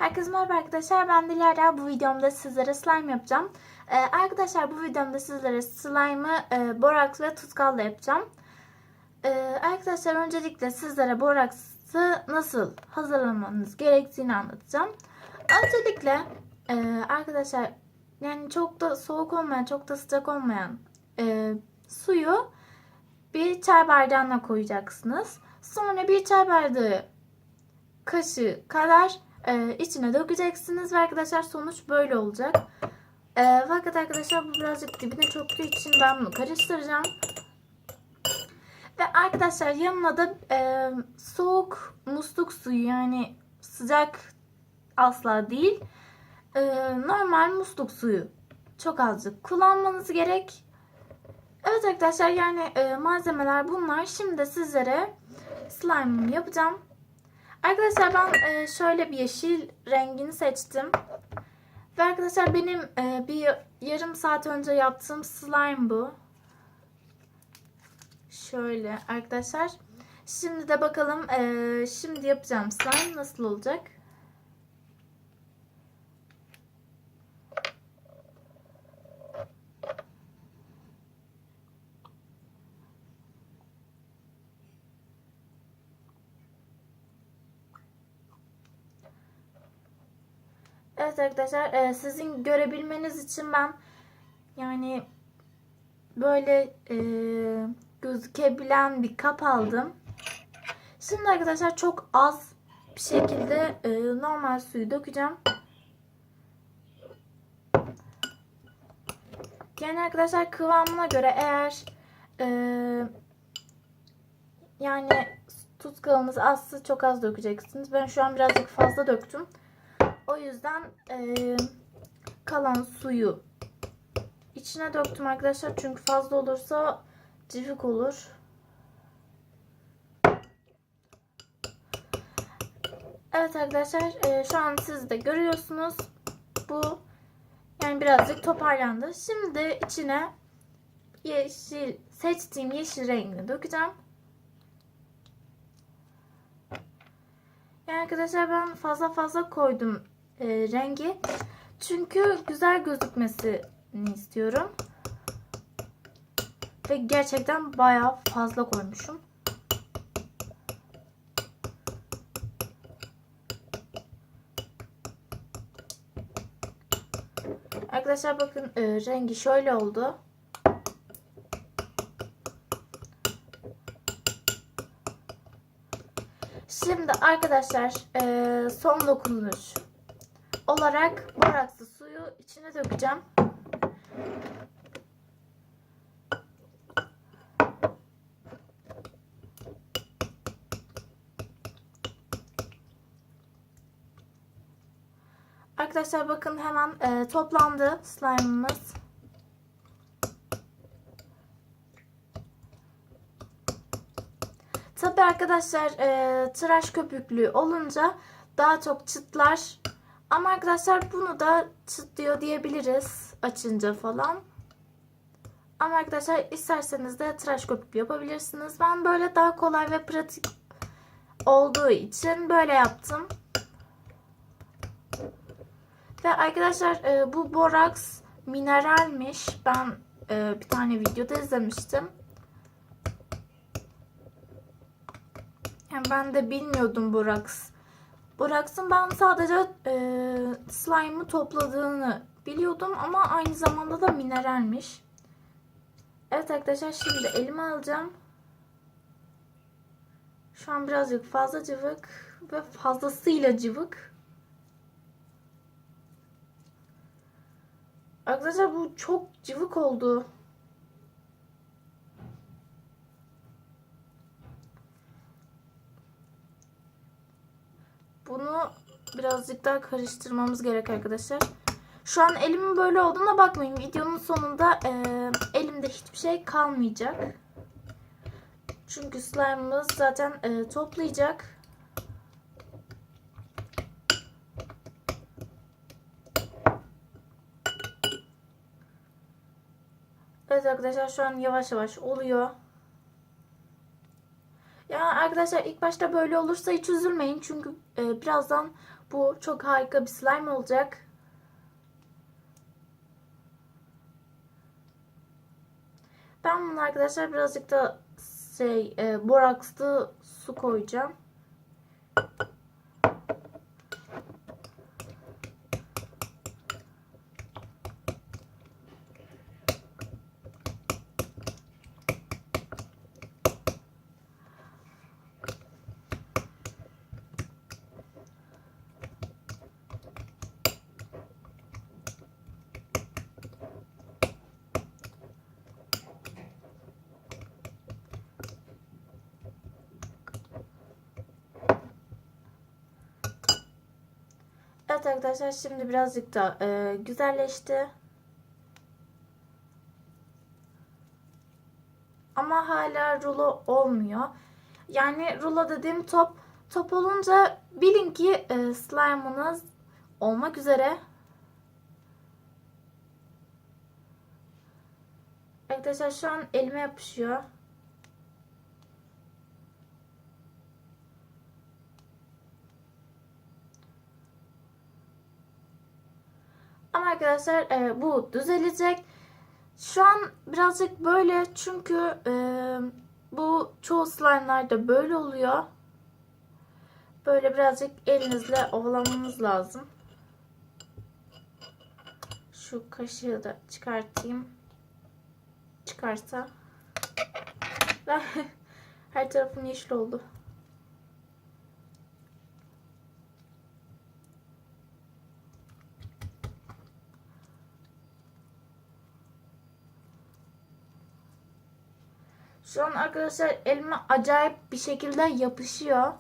Herkese merhaba arkadaşlar. Ben Dilara. Bu videomda sizlere slime yapacağım. Arkadaşlar bu videomda sizlere slime'ı boraks ve tutkalla yapacağım. Arkadaşlar öncelikle sizlere boraksı nasıl hazırlamanız gerektiğini anlatacağım. Öncelikle arkadaşlar yani çok da soğuk olmayan, çok da sıcak olmayan suyu bir çay bardağına koyacaksınız. Sonra bir çay bardağı kaşığı kadar içine dökeceksiniz ve arkadaşlar sonuç böyle olacak. Fakat arkadaşlar bu birazcık dibine çöktüğü için ben bunu karıştıracağım. Ve arkadaşlar yanına da soğuk musluk suyu, yani sıcak asla değil, normal musluk suyu çok azıcık kullanmanız gerek. Evet arkadaşlar, yani malzemeler bunlar. Şimdi sizlere slime yapacağım. Arkadaşlar ben şöyle bir yeşil rengini seçtim. Ve arkadaşlar benim bir yarım saat önce yaptığım slime bu. Şöyle arkadaşlar. Şimdi de bakalım şimdi yapacağım slime nasıl olacak. Evet arkadaşlar, sizin görebilmeniz için ben yani böyle gözükebilen bir kap aldım. Şimdi arkadaşlar çok az bir şekilde normal suyu dökeceğim. Yani arkadaşlar kıvamına göre eğer yani tutkalınız azsa çok az dökeceksiniz. Ben şu an birazcık fazla döktüm. O yüzden kalan suyu içine döktüm arkadaşlar. Çünkü fazla olursa cıvık olur. Evet arkadaşlar, şu an siz de görüyorsunuz. Bu yani birazcık toparlandı. Şimdi içine seçtiğim yeşil rengini dökeceğim. Yani arkadaşlar ben fazla koydum rengi. Çünkü güzel gözükmesini istiyorum. Ve gerçekten bayağı fazla koymuşum. Arkadaşlar bakın rengi şöyle oldu. Şimdi arkadaşlar son dokunuş olarak borakslı suyu içine dökeceğim. Arkadaşlar bakın hemen toplandı slime'ımız. Tabi arkadaşlar tıraş köpüklü olunca daha çok çıtlar. Ama arkadaşlar bunu da çıtlıyor diyebiliriz açınca falan. Ama arkadaşlar isterseniz de tıraş köpüklü yapabilirsiniz. Ben böyle daha kolay ve pratik olduğu için böyle yaptım. Ve arkadaşlar bu boraks mineralmiş. Ben bir tane videoda izlemiştim. Yani ben de bilmiyordum boraks. Boraksın ben sadece slime'ı topladığını biliyordum ama aynı zamanda da mineralmiş. Evet arkadaşlar, şimdi elime alacağım. Şu an birazcık fazla cıvık ve fazlasıyla cıvık. Arkadaşlar bu çok cıvık oldu. Bunu birazcık daha karıştırmamız gerek arkadaşlar. Şu an elimin böyle olduğuna bakmayın. Videonun sonunda elimde hiçbir şey kalmayacak. Çünkü slime'ımız zaten toplayacak. Evet arkadaşlar, şu an yavaş yavaş oluyor. Ya arkadaşlar ilk başta böyle olursa hiç üzülmeyin. Çünkü birazdan Bu çok harika bir slime olacak. Ben bunu arkadaşlar birazcık da borakslı su koyacağım. Evet arkadaşlar, şimdi birazcık da güzelleşti. Ama hala rulo olmuyor. Yani rulo dediğim top olunca bilin ki slime'ınız olmak üzere. Arkadaşlar şu an elime yapışıyor. Ama arkadaşlar bu düzelecek. Şu an birazcık böyle çünkü bu çoğu slime'larda böyle oluyor. Böyle birazcık elinizle ovalamanız lazım. Şu kaşığı da çıkartayım. Çıkarsa. Her tarafım yeşil oldu. Şu an arkadaşlar elime acayip bir şekilde yapışıyor.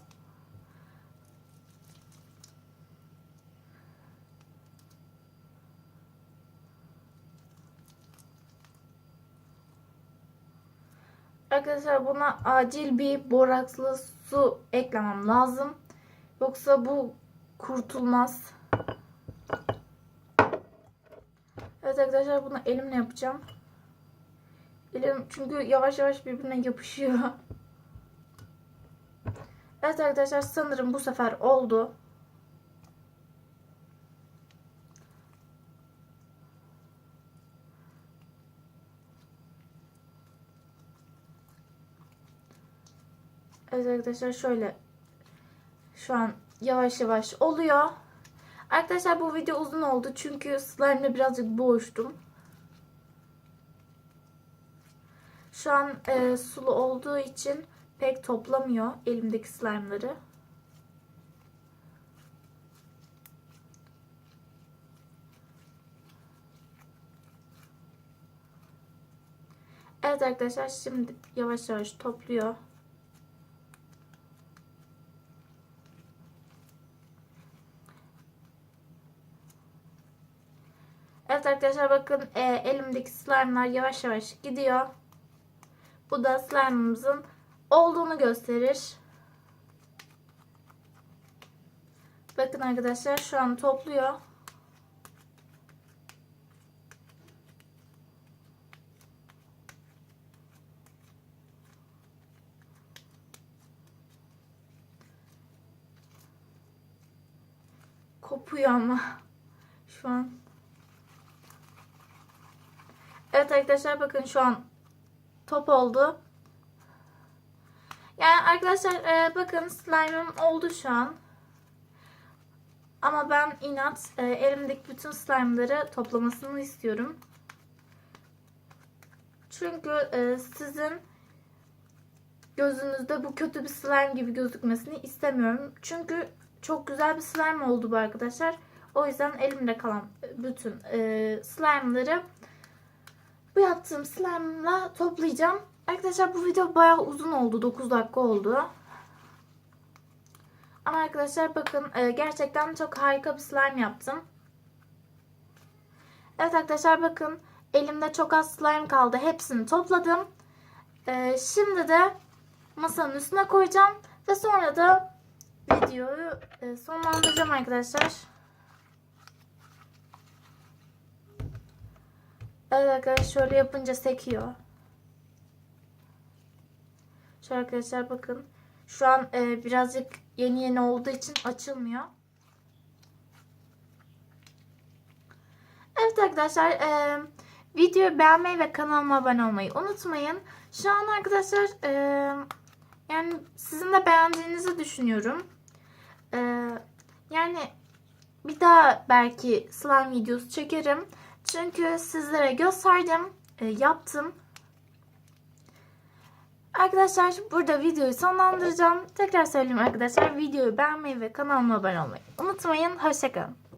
Arkadaşlar buna acil bir borakslı su eklemem lazım. Yoksa bu kurtulmaz. Evet arkadaşlar, bunu elimle yapacağım. Elim çünkü yavaş yavaş birbirine yapışıyor. Evet arkadaşlar, sanırım bu sefer oldu. Evet arkadaşlar, şöyle şu an yavaş yavaş oluyor. Arkadaşlar bu video uzun oldu çünkü slime'le birazcık boğuştum. Şu an sulu olduğu için pek toplamıyor elimdeki slime'ları. Evet arkadaşlar, şimdi yavaş yavaş topluyor. Evet arkadaşlar, bakın elimdeki slime'lar yavaş yavaş gidiyor. Bu da slime'ımızın olduğunu gösterir. Bakın arkadaşlar, şu an topluyor. Kopuyor ama şu an. Evet arkadaşlar, bakın şu an top oldu. Yani arkadaşlar bakın slime'ım oldu şu an. Ama ben inat elimdeki bütün slime'ları toplamasını istiyorum. Çünkü sizin gözünüzde bu kötü bir slime gibi gözükmesini istemiyorum. Çünkü çok güzel bir slime oldu bu arkadaşlar. O yüzden elimde kalan bütün slime'ları bu yaptığım slime'la toplayacağım. Arkadaşlar bu video bayağı uzun oldu. 9 dakika oldu. Ama arkadaşlar bakın gerçekten çok harika bir slime yaptım. Evet arkadaşlar, bakın elimde çok az slime kaldı. Hepsini topladım. Şimdi de masanın üstüne koyacağım. Ve sonra da videoyu sonlandıracağım arkadaşlar. Evet arkadaşlar, şöyle yapınca sekiyor. Şöyle arkadaşlar bakın. Şu an birazcık yeni olduğu için açılmıyor. Evet arkadaşlar, videoyu beğenmeyi ve kanalıma abone olmayı unutmayın. Şu an arkadaşlar yani sizin de beğendiğinizi düşünüyorum. Yani bir daha belki slime videosu çekerim. Çünkü sizlere gösterdim, yaptım. Arkadaşlar burada videoyu sonlandıracağım. Tekrar söyleyeyim arkadaşlar, videoyu beğenmeyi ve kanalıma abone olmayı unutmayın. Hoşça kalın.